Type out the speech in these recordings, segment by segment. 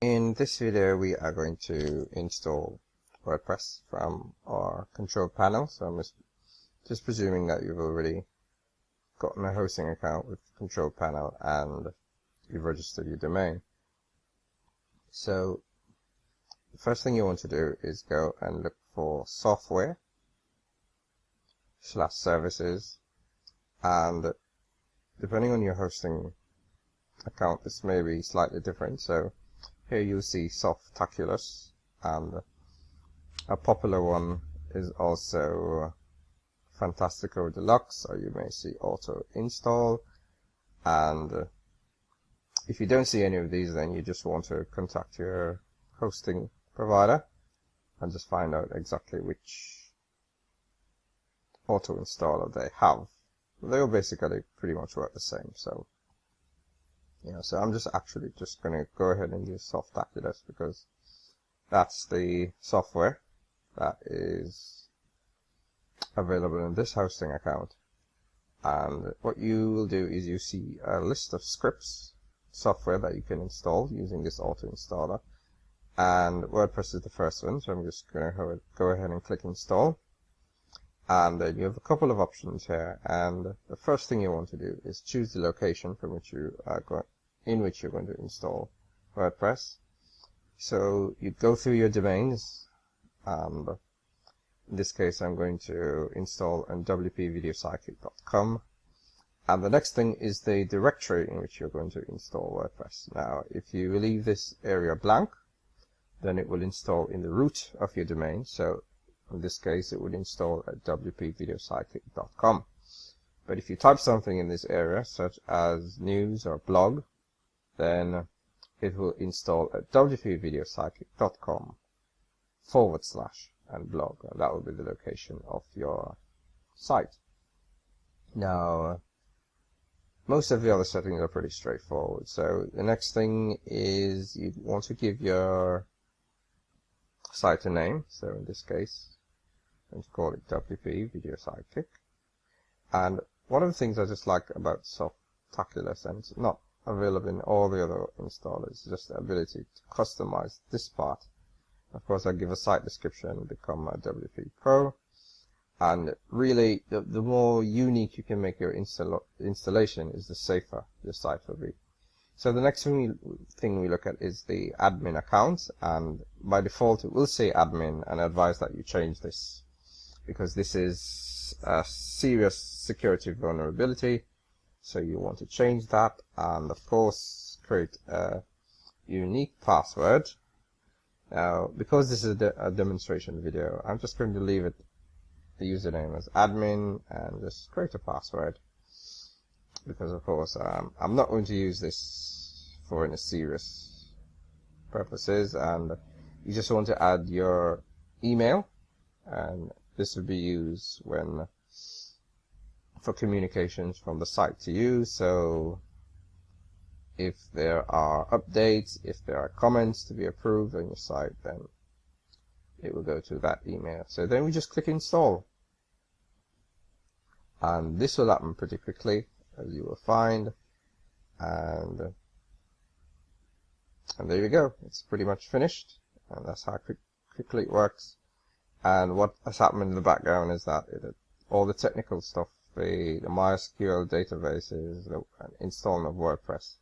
In this video, we are going to install WordPress from our control panel. So I'm just presuming that you've already gotten a hosting account with the control panel and you've registered your domain. So the first thing you want to do is go and look for software/services, and depending on your hosting account, this may be slightly different. So here you'll see Softaculous, and a popular one is also Fantastico Deluxe, or you may see Auto Install. And if you don't see any of these, then you just want to contact your hosting provider and just find out exactly which auto installer they have. They all basically pretty much work the same. So so I'm just going to go ahead and use Softaculous because that's the software that is available in this hosting account. And what you will do is you see a list of scripts, software that you can install using this auto installer, and WordPress is the first one. So I'm just going to go ahead and click install, and then you have a couple of options here. And the first thing you want to do is choose the location from which you are in which you're going to install WordPress. So you go through your domains, and in this case I'm going to install on wpvideopsychic.com, and the next thing is the directory in which you're going to install WordPress. Now if you leave this area blank, then it will install in the root of your domain. So in this case it would install at wpvideopsychic.com. But if you type something in this area, such as news or blog, then it will install at wpvideopsychic.com / and blog, and that will be the location of your site. Now, most of the other settings are pretty straightforward. So the next thing is you want to give your site a name. So in this case, I'm going to call it WP Video Sidekick. And one of the things I just like about Softaculous, and it's not available in all the other installers, just the ability to customize this part. Of course, I give a site description, become a WP Pro, and really the more unique you can make your installation is the safer your site will be. So the next thing we look at is the admin account, and by default it will say admin, and I advise that you change this because this is a serious security vulnerability. So you want to change that, and of course create a unique password. Now, because this is a demonstration video, I'm just going to leave it the username as admin and just create a password, because of course I'm not going to use this for any serious purposes. And you just want to add your email, and this will be used for communications from the site to you. So if there are updates, if there are comments to be approved on your site, then it will go to that email. So then we just click install, and this will happen pretty quickly, as you will find. And there you go, it's pretty much finished, and that's how quickly it works. And what has happened in the background is that all the technical stuff, the MySQL databases, the installing of WordPress,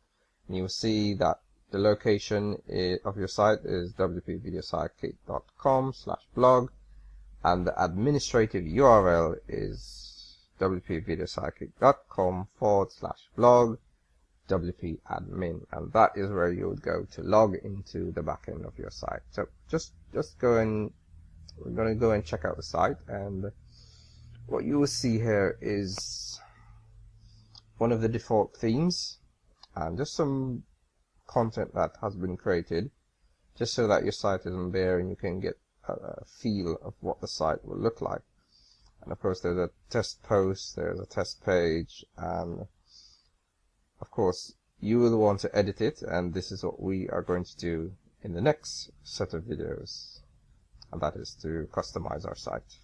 and you will see that the location of your site is wpvideopsychic.com /blog, and the administrative URL is wpvideopsychic.com / blog wp-admin, and that is where you would go to log into the backend of your site. So just go and we're going to go and check out the site, and what you will see here is one of the default themes and just some content that has been created just so that your site isn't bare and you can get a feel of what the site will look like. And of course there's a test post, there's a test page, and of course you will want to edit it, and this is what we are going to do in the next set of videos, and that is to customize our site.